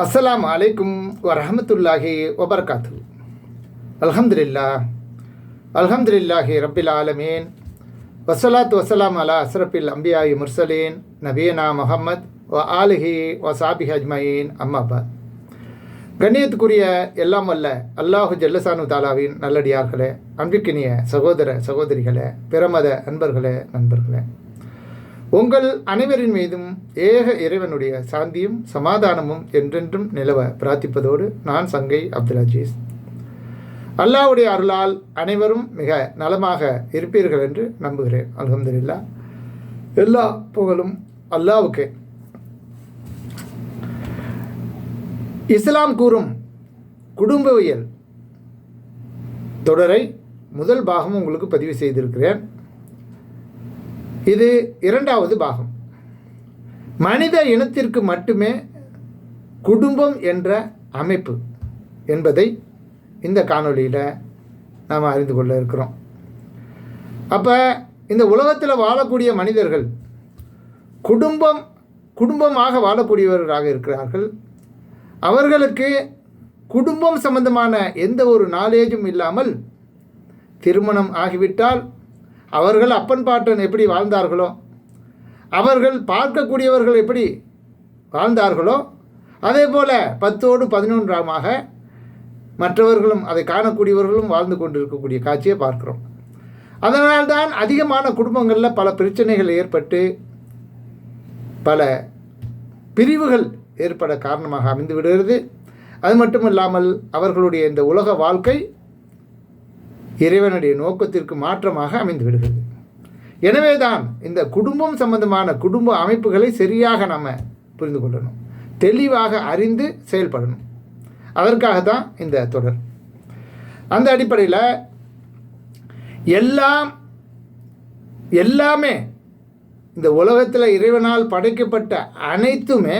அஸ்ஸலாமு அலைக்கும் வரஹமத்துல்லாஹி வபரகாத்து. அல்ஹம்துலில்லாஹி ரப்பில் ஆலமீன். வஸ்ஸலாத்து வஸ்ஸலாம் அலா அஸ்ரஃபில் அம்பியாயி முர்சலீன் நபியனா முஹம்மத் வ ஆலிஹி வ சாபிஹி அஜ்மஈன். அம்மாபாத். கண்ணியத்துக்குரிய எல்லாம் வல்ல அல்லாஹு ஜல்லசானு தாலாவின் நல்லடியார்களே, அன்பிற்கினிய சகோதர சகோதரிகளே, பிரமத அன்பர்களே, நண்பர்களே, உங்கள் அனைவரின் மீதும் ஏக இறைவனுடைய சாந்தியும் சமாதானமும் என்றென்றும் நிலவ பிரார்த்திப்பதோடு நான் சங்கை அப்துல் அஜீஸ். அல்லாஹ்வுடைய அருளால் அனைவரும் மிக நலமாக இருப்பீர்கள் என்று நம்புகிறேன். அல்ஹம்துலில்லாஹ். எல்லா புகழும் அல்லாஹ்வுக்கே. இஸ்லாம் கூறும் குடும்பவியல் தொடரை முதல் பாகம் உங்களுக்கு பதிவு செய்திருக்கிறேன். இது இரண்டாவது பாகம். மனித இனத்திற்கு மட்டுமே குடும்பம் என்ற அமைப்பு என்பதை இந்த காணொளியில் நாம் அறிந்து கொள்ள இருக்கிறோம். அப்போ இந்த உலகத்தில் வாழக்கூடிய மனிதர்கள் குடும்பமாக வாழக்கூடியவர்களாக இருக்கிறார்கள். அவர்களுக்கு குடும்பம் சம்பந்தமான எந்த ஒரு நாலேஜும் இல்லாமல் திருமணம் ஆகிவிட்டால் அவர்கள் அப்பன் பாட்டன் எப்படி வாழ்ந்தார்களோ, அவர்கள் பார்க்கக்கூடியவர்கள் எப்படி வாழ்ந்தார்களோ, அதே போல் 10ஓடு 11ஆமாக மற்றவர்களும் அதை காணக்கூடியவர்களும் வாழ்ந்து கொண்டிருக்கக்கூடிய காட்சியை பார்க்கிறோம். அதனால்தான் அதிகமான குடும்பங்களில் பல பிரச்சனைகள் ஏற்பட்டு பல பிரிவுகள் ஏற்பட காரணமாக அமைந்து விடுகிறது. அது மட்டும் இல்லாமல் அவர்களுடைய இந்த உலக வாழ்க்கை இறைவனுடைய நோக்கத்திற்கு மாற்றமாக அமைந்து விடுகிறது. எனவே தான் இந்த குடும்பம் சம்பந்தமான குடும்ப அமைப்புகளை சரியாக நாம் புரிந்து கொள்ளணும், தெளிவாக அறிந்து செயல்படணும். அதற்காக தான் இந்த தொடர். அந்த அடிப்படையில் எல்லாமே இந்த உலகத்தில் இறைவனால் படைக்கப்பட்ட அனைத்துமே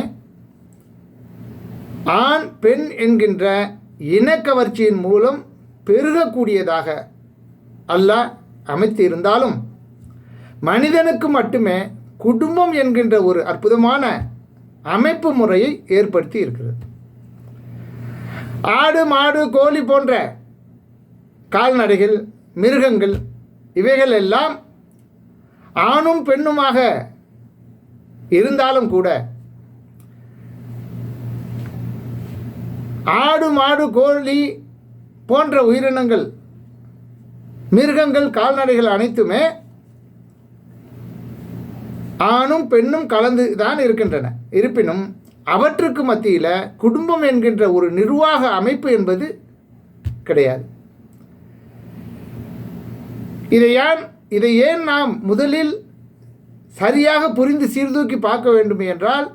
ஆண் பெண் என்கின்ற இனக்கவர்ச்சியின் மூலம் பெருகக்கூடியதாக அல்லாஹ் அமைத்து இருந்தாலும் மனிதனுக்கு மட்டுமே குடும்பம் என்கின்ற ஒரு அற்புதமான அமைப்பு முறையை ஏற்படுத்தி இருக்கிறது. ஆடு மாடு கோழி போன்ற கால்நடைகள் மிருகங்கள் இவைகள் எல்லாம் ஆணும் பெண்ணுமாக இருந்தாலும் கூட ஆடு மாடு கோழி போன்ற உயிரினங்கள் மிருகங்கள் கால்நடைகள் அனைத்துமே ஆணும் பெண்ணும் கலந்து தான் இருக்கின்றன. இருப்பினும் அவற்றுக்கு மத்தியில் குடும்பம் என்கின்ற ஒரு நிர்வாக அமைப்பு என்பது கிடையாது. இதை ஏன் நாம் முதலில் சரியாக புரிந்து சீர்தூக்கி பார்க்க வேண்டும் என்றால்,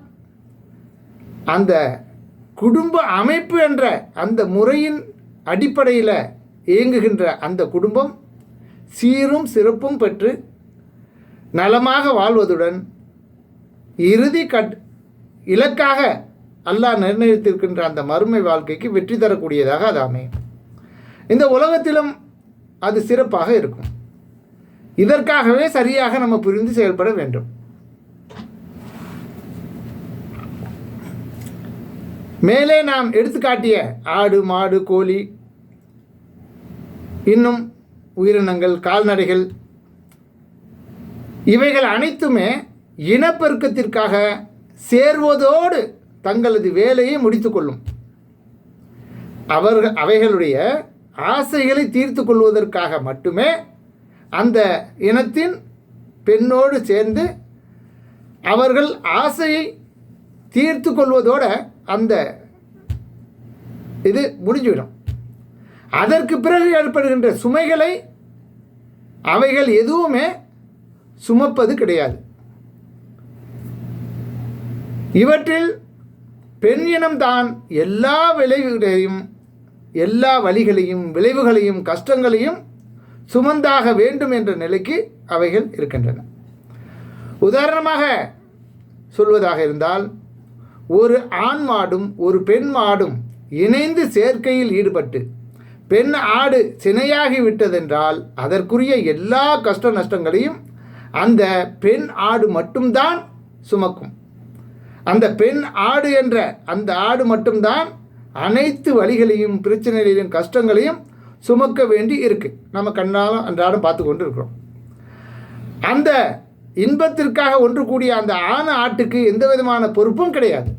அந்த குடும்ப அமைப்பு என்ற அந்த முறையின் அடிப்படையில் இயங்குகின்ற அந்த குடும்பம் சீரும் சிறப்பும் பெற்று நலமாக வாழ்வதுடன் இறுதி இலக்காக அல்லாஹ் நிர்ணயித்திருக்கின்ற அந்த மறுமை வாழ்க்கைக்கு வெற்றி தரக்கூடியதாக அது அமையும். இந்த உலகத்திலும் அது சிறப்பாக இருக்கும். இதற்காகவே சரியாக நம்ம புரிந்து செயல்பட வேண்டும். மேலே நாம் எடுத்துக்காட்டிய ஆடு மாடு கோழி இன்னும் உயிரினங்கள் கால்நடைகள் இவைகள் அனைத்துமே இனப்பெருக்கத்திற்காக சேர்வதோடு தங்களது வேலையை முடித்துக்கொள்ளும். அவைகளுடைய ஆசைகளை தீர்த்து கொள்வதற்காக மட்டுமே அந்த இனத்தின் பெண்ணோடு சேர்ந்து அவர்கள் ஆசையை தீர்த்து கொள்வதோடு அந்த இது முடிஞ்சுவிடும். அதற்கு பிறகு ஏற்படுகின்ற சுமைகளை அவைகள் எதுவுமே சுமப்பது கிடையாது. இவற்றில் பெண் இனம்தான் எல்லா விளைவுகளையும் எல்லா வழிகளையும் விளைவுகளையும் கஷ்டங்களையும் சுமந்தாக வேண்டும் என்ற நிலைக்கு அவைகள் இருக்கின்றன. உதாரணமாக சொல்வதாக இருந்தால், ஒரு ஆண் மாடும் ஒரு பெண் மாடும் இணைந்து சேர்க்கையில் ஈடுபட்டு பெண் ஆடு சினையாகி விட்டதென்றால் அதற்குரிய எல்லா கஷ்ட நஷ்டங்களையும் அந்த பெண் ஆடு மட்டும்தான் சுமக்கும். அந்த பெண் ஆடு என்ற அந்த ஆடு மட்டும்தான் அனைத்து வழிகளையும் பிரச்சனைகளையும் கஷ்டங்களையும் சுமக்க வேண்டி இருக்குது. நம்ம கண்ணாலும் அன்றாடம் பார்த்து கொண்டு இருக்கிறோம். அந்த இன்பத்திற்காக ஒன்று கூடிய அந்த ஆண் ஆட்டுக்கு எந்த விதமான பொறுப்பும் கிடையாது.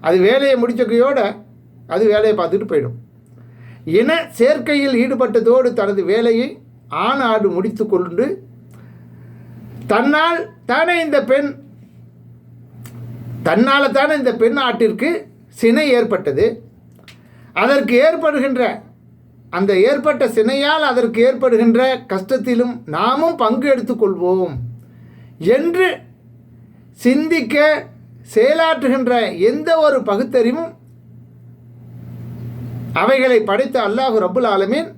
அது வேலையை முடிச்சக்கையோடு அது வேலையை பார்த்துட்டு போயிடும். இன சேர்க்கையில் ஈடுபட்டதோடு தனது வேலையை ஆண் ஆடு முடித்து கொண்டு தன்னால் தானே இந்த பெண் ஆட்டிற்கு சினை ஏற்பட்டது. அதற்கு ஏற்படுகின்ற அந்த ஏற்பட்ட சினையால் அதற்கு ஏற்படுகின்ற கஷ்டத்திலும் நாமும் பங்கு எடுத்துக்கொள்வோம் என்று சிந்திக்க செயலாற்றுகின்ற எந்த ஒரு பகுத்தறிவும் அவைகளை படைத்த அல்லாஹ் ரப்புல் ஆலமீன்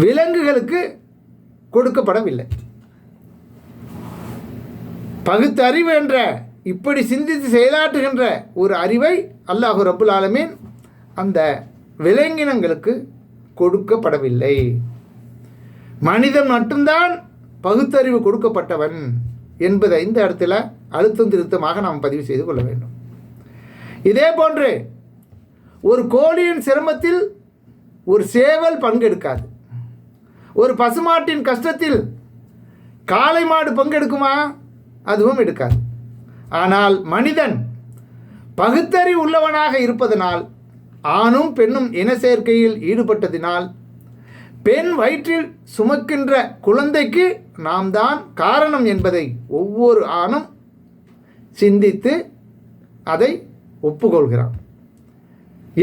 விலங்குகளுக்கு கொடுக்கப்படவில்லை. பகுத்தறிவு என்ற இப்படி சிந்தித்து செயலாற்றுகின்ற ஒரு அறிவை அல்லாஹ் ரப்புல் ஆலமீன் அந்த விலங்கினங்களுக்கு கொடுக்கப்படவில்லை. மனிதன் மட்டும்தான் பகுத்தறிவு கொடுக்கப்பட்டவன் என்பதை இந்த இடத்துல அழுத்தம் திருத்தமாக நாம் பதிவு செய்து கொள்ள வேண்டும். இதே போன்று ஒரு கோழியின் சிரமத்தில் ஒரு சேவல் பங்கெடுக்காது. ஒரு பசுமாட்டின் கஷ்டத்தில் காளை மாடு பங்கெடுக்குமா? அதுவும் எடுக்காது. ஆனால் மனிதன் பகுத்தறிவு உள்ளவனாக இருப்பதனால், ஆணும் பெண்ணும் இன சேர்க்கையில் ஈடுபட்டதினால், பெண் வயிற்றில் சுமக்கின்ற குழந்தைக்கு நாம் தான் காரணம் என்பதை ஒவ்வொரு ஆணும் சிந்தித்து அதை ஒப்புக்கொள்கிறான்,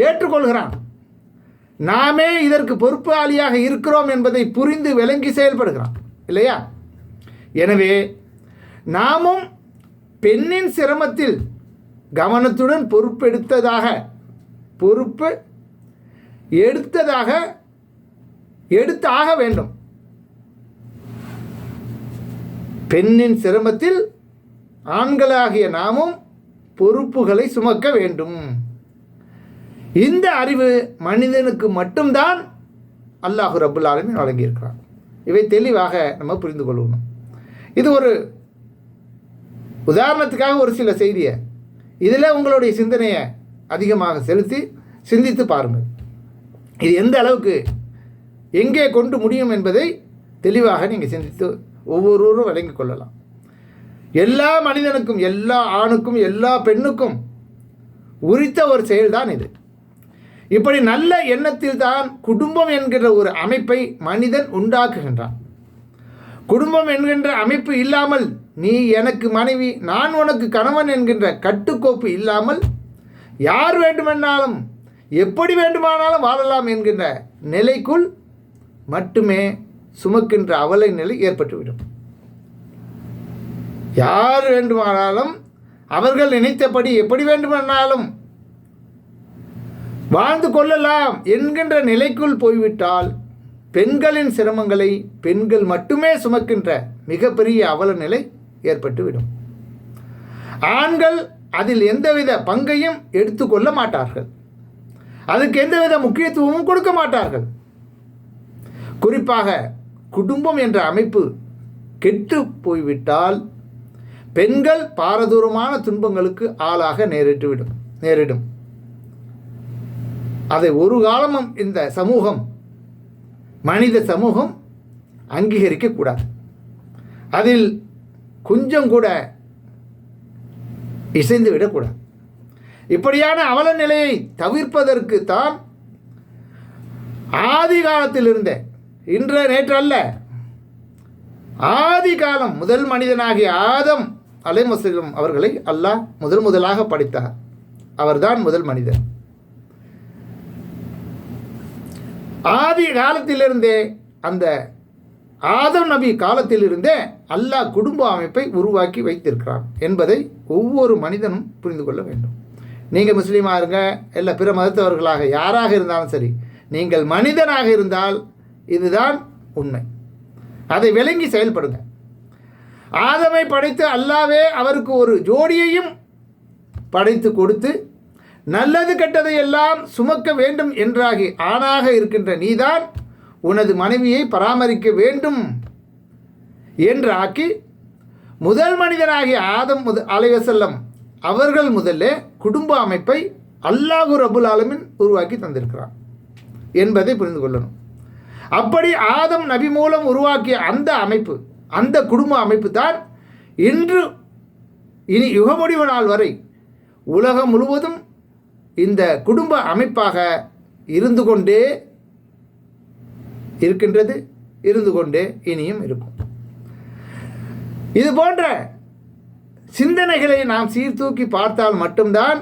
ஏற்றுக்கொள்கிறான். நாமே இதற்கு பொறுப்பாளியாக இருக்கிறோம் என்பதை புரிந்து விளங்கி செயல்படுகிறான் இல்லையா? எனவே நாமும் பெண்ணின் சிரமத்தில் கவனத்துடன் பொறுப்பு எடுத்தாக வேண்டும். பெண்ணின் சிரமத்தில் ஆண்களாகிய நாமும் பொறுப்புகளை சுமக்க வேண்டும். இந்த அறிவு மனிதனுக்கு மட்டும்தான் அல்லாஹ் ரப்புல் ஆலமீன் வழங்கியிருக்கிறான். இவை தெளிவாக நம்ம புரிந்து கொள்ளணும். இது ஒரு உதாரணத்துக்காக ஒரு சில செய்தியை இதில் உங்களுடைய சிந்தனையை அதிகமாக செலுத்தி சிந்தித்து பாருங்கள். இது எந்த அளவுக்கு எங்கே கொண்டு முடியும் என்பதை தெளிவாக நீங்கள் சிந்தித்து ஒவ்வொருவரும் விளங்கிக் கொள்ளலாம். எல்லா மனிதனுக்கும், எல்லா ஆணுக்கும், எல்லா பெண்ணுக்கும் உரித்த ஒரு செயல்தான் இது. இப்படி நல்ல எண்ணத்தில் தான் குடும்பம் என்கின்ற ஒரு அமைப்பை மனிதன் உண்டாக்குகின்றான். குடும்பம் என்கின்ற அமைப்பு இல்லாமல், நீ எனக்கு மனைவி நான் உனக்கு கணவன் என்கின்ற கட்டுக்கோப்பு இல்லாமல் யார் வேண்டுமென்றாலும் எப்படி வேண்டுமானாலும் வாழலாம் என்கின்ற நிலைக்குள் மட்டுமே சுமக்கின்ற அவலை நிலை ஏற்பட்டுவிடும். யார் வேண்டுமானாலும் அவர்கள் நினைத்தபடி எப்படி வேண்டுமானாலும் வாழ்ந்து கொள்ளலாம் என்கின்ற நிலைக்குள் போய்விட்டால் பெண்களின் சிரமங்களை பெண்கள் மட்டுமே சுமக்கின்ற மிகப்பெரிய அவல நிலை ஏற்பட்டுவிடும். ஆண்கள் அதில் எந்தவித பங்கையும் எடுத்துக்கொள்ள மாட்டார்கள். அதுக்கு எந்தவித முக்கியத்துவமும் கொடுக்க மாட்டார்கள். குறிப்பாக குடும்பம் என்ற அமைப்பு கெட்டு போய்விட்டால் பெண்கள் பாரதூரமான துன்பங்களுக்கு ஆளாக நேரிடும். அதை ஒரு காலமும் இந்த சமூகம், மனித சமூகம் அங்கீகரிக்கக்கூடாது. அதில் கொஞ்சம் கூட இசைந்து விடக்கூடாது. இப்படியான அவல நிலையை தவிர்ப்பதற்கு தான் ஆதி காலத்திலிருந்த, இன்று நேற்று அல்ல, ஆதி காலம் முதல் மனிதனாகிய ஆதம் அலைஹிஸ்ஸலாம் அவர்களை அல்லாஹ் முதலாக படைத்தார். அவர்தான் முதல் மனிதர். ஆதி காலத்திலிருந்தே, அந்த ஆதம் நபி காலத்திலிருந்தே அல்லாஹ் குடும்ப அமைப்பை உருவாக்கி வைத்திருக்கிறான் என்பதை ஒவ்வொரு மனிதனும் புரிந்து கொள்ள வேண்டும். நீங்கள் முஸ்லீமாக இருங்க, இல்லை பிற மதத்தவர்களாக யாராக இருந்தாலும் சரி, நீங்கள் மனிதனாக இருந்தால் இதுதான் உண்மை. அதை விளங்கி செயல்படுங்க. ஆதமை படைத்து அல்லாவே அவருக்கு ஒரு ஜோடியையும் படைத்து கொடுத்து நல்லது கெட்டதை எல்லாம் சுமக்க வேண்டும் என்றாகி ஆணாக இருக்கின்ற நீதான் உனது மனைவியை பராமரிக்க வேண்டும் என்று ஆக்கி முதல் மனிதனாகிய ஆதம் அலைஹிஸ்ஸலாம் அவர்கள் முதல்ல குடும்ப அமைப்பை அல்லாஹ் ரப்புல் ஆலமீன் உருவாக்கி தந்திருக்கிறார் என்பதை புரிந்து கொள்ளணும். அப்படி ஆதம் நபி மூலம் உருவாக்கிய அந்த அமைப்பு, அந்த குடும்ப அமைப்பு தான் இன்று இனி யுகமுடிவு நாள் வரை உலகம் முழுவதும் இந்த குடும்ப அமைப்பாக இருந்து கொண்டே இருக்கின்றது, இருந்து கொண்டே இனியும் இருக்கும். இது போன்ற சிந்தனைகளை நாம் சீர்தூக்கி பார்த்தால் மட்டும்தான்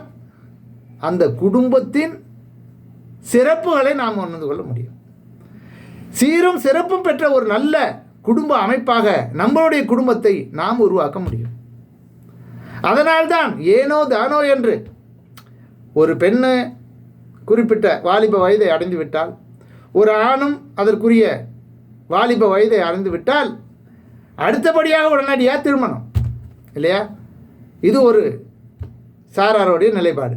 அந்த குடும்பத்தின் சிறப்புகளை நாம் உணர்ந்து கொள்ள முடியும். சீரும் சிறப்பும் பெற்ற ஒரு நல்ல குடும்ப அமைப்பாக நம்மளுடைய குடும்பத்தை நாம் உருவாக்க முடியும். அதனால்தான் ஏனோ தானோ என்று ஒரு பெண்ணு குறிப்பிட்ட வாலிப வயதை அடைந்து விட்டால், ஒரு ஆணும் அதற்குரிய வாலிப வயதை அடைந்து விட்டால் அடுத்தபடியாக உடனடியாக திருமணம், இல்லையா? இது ஒரு சாராருடைய நிலைப்பாடு.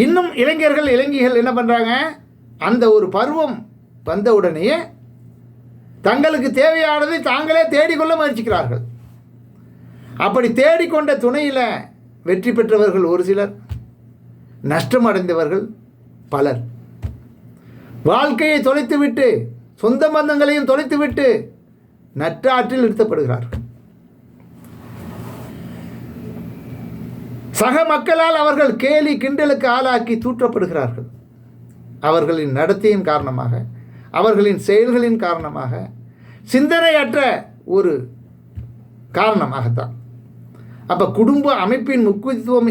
இன்னும் இளைஞர்கள் இளைஞிகள் என்ன பண்ணுறாங்க, அந்த ஒரு பருவம் வந்த உடனேயே தங்களுக்கு தேவையானதை தாங்களே தேடிக்கொள்ள முயற்சிக்கிறார்கள். அப்படி தேடிக்கொண்ட துணையில் வெற்றி பெற்றவர்கள் ஒரு சிலர், நஷ்டம் அடைந்தவர்கள் பலர். வாழ்க்கையை தொலைத்துவிட்டு, சொந்த பந்தங்களையும் தொலைத்துவிட்டு நற்றாற்றில் நிறுத்தப்படுகிறார்கள். சக மக்களால் அவர்கள் கேலி கிண்டலுக்கு ஆளாக்கி தூற்றப்படுகிறார்கள். அவர்களின் நடத்தையின் காரணமாக, அவர்களின் செயல்களின் காரணமாக, சிந்தனையற்ற ஒரு காரணமாகத்தான். அப்போ குடும்ப அமைப்பின் முக்கியத்துவம்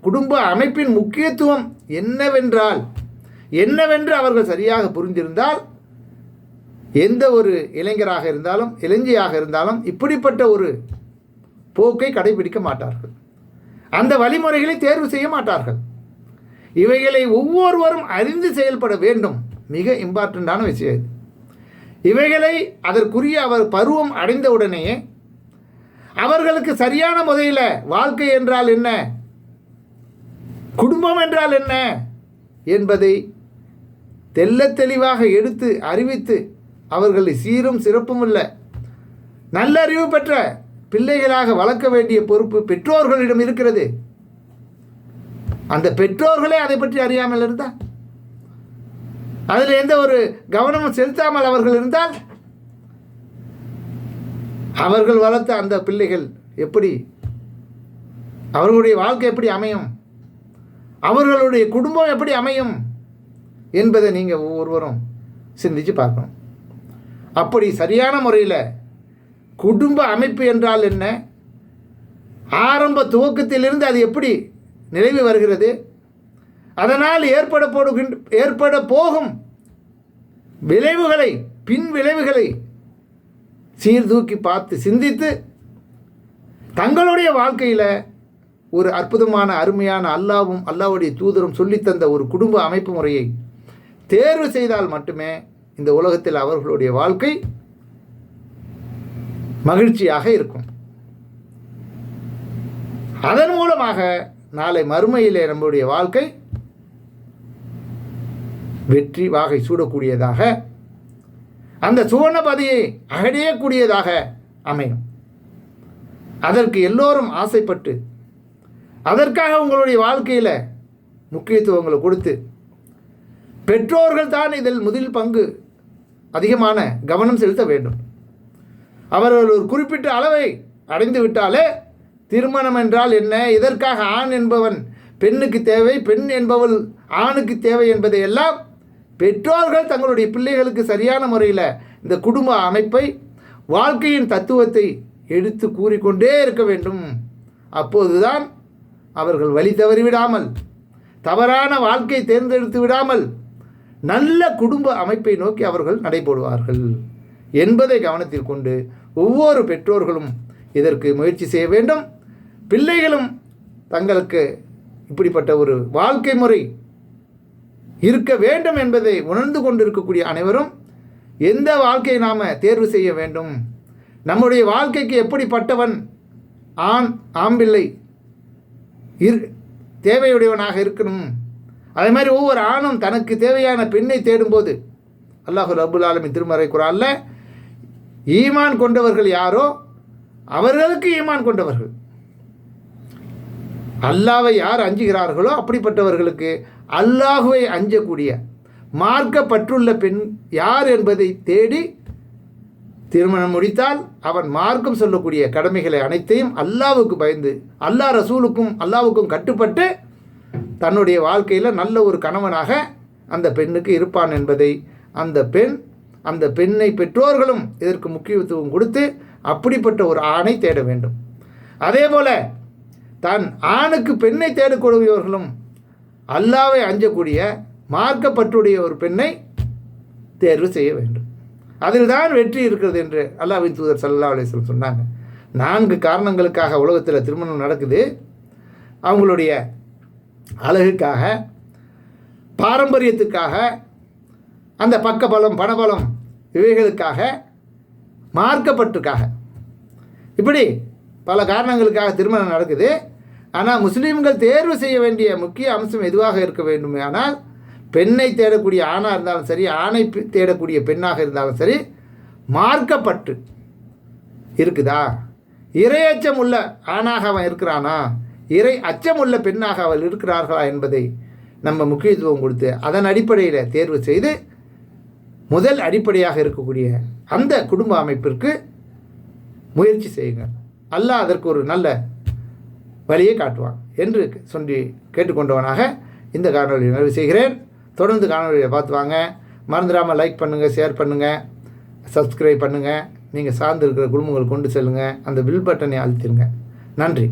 குடும்ப அமைப்பின் முக்கியத்துவம் என்னவென்று அவர்கள் சரியாக புரிந்திருந்தால், எந்த ஒரு இளைஞராக இருந்தாலும் இளைஞியாக இருந்தாலும் இப்படிப்பட்ட ஒரு போக்கை கடைபிடிக்க மாட்டார்கள். அந்த வழிமுறைகளை தேர்வு செய்ய மாட்டார்கள். இவைகளை ஒவ்வொருவரும் அறிந்து செயல்பட வேண்டும். மிக இம்பார்ட்டண்டான விஷயம். இவைகளை அதற்குரிய அவர் பருவம் அடைந்தவுடனேயே அவர்களுக்கு சரியான முறையில் வாழ்க்கை என்றால் என்ன, குடும்பம் என்றால் என்ன என்பதை தெள்ளத் தெளிவாக எடுத்து அறிவித்து அவர்களை சீரும் சிறப்பும் உள்ள நல்லறிவு பெற்ற பிள்ளைகளாக வளர்க்க வேண்டிய பொறுப்பு பெற்றோர்களிடம் இருக்கிறது. அந்த பெற்றோர்களே அதை பற்றி அறியாமல் இருந்தால், அதில் எந்த ஒரு கவனமும் செலுத்தாமல் அவர்கள் இருந்தால், அவர்கள் வளர்த்த அந்த பிள்ளைகள் எப்படி, அவர்களுடைய வாழ்க்கை எப்படி அமையும், அவர்களுடைய குடும்பம் எப்படி அமையும் என்பதை நீங்கள் ஒவ்வொருவரும் சிந்திச்சு பார்க்கணும். அப்படி சரியான முறையில் குடும்ப அமைப்பு என்றால் என்ன, ஆரம்ப துவக்கத்திலிருந்து அது எப்படி நிலவி வருகிறது, அதனால் ஏற்பட போகும் விளைவுகளை, பின் விளைவுகளை சீர்தூக்கி பார்த்து சிந்தித்து தங்களுடைய வாழ்க்கையில் ஒரு அற்புதமான அருமையான அல்லாவும் அல்லாவுடைய தூதரும் சொல்லித்தந்த ஒரு குடும்ப அமைப்பு முறையை தேர்வு செய்தால் மட்டுமே இந்த உலகத்தில் அவர்களுடைய வாழ்க்கை மகிழ்ச்சியாக இருக்கும். அதன் மூலமாக நாளை மறுமையிலே நம்முடைய வாழ்க்கை வெற்றி வாகை சூடக்கூடியதாக, அந்த சுவர்ணபதியை அடையக்கூடியதாக அமையும். அதற்கு எல்லோரும் ஆசைப்பட்டு அதற்காக உங்களுடைய வாழ்க்கையில் முக்கியத்துவங்களை கொடுத்து, பெற்றோர்கள் தான் இதில் முதல் பங்கு அதிகமான கவனம் செலுத்த வேண்டும். அவர்கள் ஒரு குறிப்பிட்ட அளவை அடைந்து விட்டாலே திருமணம் என்றால் என்ன, இதற்காக ஆண் என்பவன் பெண்ணுக்கு தேவை, பெண் என்பவள் ஆணுக்கு தேவை என்பதை எல்லாம் பெற்றோர்கள் தங்களுடைய பிள்ளைகளுக்கு சரியான முறையில் இந்த குடும்ப அமைப்பை, வாழ்க்கையின் தத்துவத்தை எடுத்து கூறிக்கொண்டே இருக்க வேண்டும். அப்போதுதான் அவர்கள் வழி தவறிவிடாமல், தவறான வாழ்க்கை தேர்ந்தெடுத்து விடாமல் நல்ல குடும்ப அமைப்பை நோக்கி அவர்கள் நடைபோடுவார்கள் என்பதை கவனத்தில் கொண்டு ஒவ்வொரு பெற்றோர்களும் இதற்கு முயற்சி செய்ய வேண்டும். பிள்ளைகளும் தங்களுக்கு இப்படிப்பட்ட ஒரு வாழ்க்கை முறை இருக்க வேண்டும் என்பதை உணர்ந்து கொண்டிருக்கக்கூடிய அனைவரும் எந்த வாழ்க்கையை நாம் தேர்வு செய்ய வேண்டும், நம்முடைய வாழ்க்கைக்கு எப்படிப்பட்டவன் ஆம்பிள்ளை தேவையுடையவனாக இருக்கணும், அதே மாதிரி ஒவ்வொரு ஆணும் தனக்கு தேவையான பெண்ணை தேடும்போது அல்லாஹ் ரப்புல் ஆலமீன் திருமறை குர்ஆனில் ஈமான் கொண்டவர்கள் யாரோ அவர்களுக்கு ஈமான் கொண்டவர்கள். அல்லாஹ்வை யார் அஞ்சுகிறார்களோ அப்படிப்பட்டவர்களுக்கு அல்லாஹ்வை அஞ்சக்கூடிய மார்க்கப்பற்றுள்ள பெண் யார் என்பதை தேடி திருமணம் முடித்தால் அவன் மார்க்கம் சொல்லக்கூடிய கடமைகளை அனைத்தையும் அல்லாஹ்வுக்கு பயந்து அல்லாஹ் ரசூலுக்கும் அல்லாஹ்வுக்கும் கட்டுப்பட்டு தன்னுடைய வாழ்க்கையில் நல்ல ஒரு கணவனாக அந்த பெண்ணுக்கு இருப்பான் என்பதை அந்த பெண்ணை பெற்றோர்களும் இதற்கு முக்கியத்துவம் கொடுத்து அப்படிப்பட்ட ஒரு ஆணை தேட வேண்டும். அதே போல தான் ஆணுக்கு பெண்ணை தேடக்கூடியவர்களும் அல்லாஹ்வை அஞ்சக்கூடிய மார்க்கப்பற்றுடைய ஒரு பெண்ணை தேர்வு செய்ய வேண்டும். அதில் தான் வெற்றி இருக்கிறது என்று அல்லாஹ்வின் தூதர் ஸல்லல்லாஹு அலைஹி வஸல்லம் சொன்னாங்க. 4 காரணங்களுக்காக உலகத்தில் திருமணம் நடக்குது. அவங்களுடைய அழகுக்காக, பாரம்பரியத்துக்காக, அந்த பக்கபலம், பணபலம், இவைகளுக்காக, மார்க்கப்பட்டுக்காக, இப்படி பல காரணங்களுக்காக திருமணம் நடக்குது. ஆனால் முஸ்லீம்கள் தேர்வு செய்ய வேண்டிய முக்கிய அம்சம் எதுவாக இருக்க வேண்டுமே ஆனால் பெண்ணை தேடக்கூடிய ஆணாக இருந்தாலும் சரி, ஆணை தேடக்கூடிய பெண்ணாக இருந்தாலும் சரி, மார்க்கப்பட்டு இருக்குதா, இறை அச்சம் உள்ள ஆணாக அவன் இருக்கிறானா, இறை அச்சம் உள்ள பெண்ணாக அவள் இருக்கிறார்களா என்பதை நம்ம முக்கியத்துவம் கொடுத்து அதன் அடிப்படையில் தேர்வு செய்து முதல் அடிப்படையாக இருக்கக்கூடிய அந்த குடும்ப அமைப்பிற்கு முயற்சி செய்யுங்கள். அல்லாஹ் அதற்கு ஒரு நல்ல வழியை காட்டுவான் என்று சொல்லி கேட்டுக்கொண்டவனாக இந்த காணொலியை நிறைவு செய்கிறேன். தொடர்ந்து காணொலியை பார்த்து வாங்க. மறந்துடாமல் லைக் பண்ணுங்கள், ஷேர் பண்ணுங்கள், சப்ஸ்கிரைப் பண்ணுங்கள். நீங்கள் சார்ந்து இருக்கிற குடும்பங்கள் கொண்டு செல்லுங்கள். அந்த பில் பட்டனை அழுத்திடுங்க. நன்றி.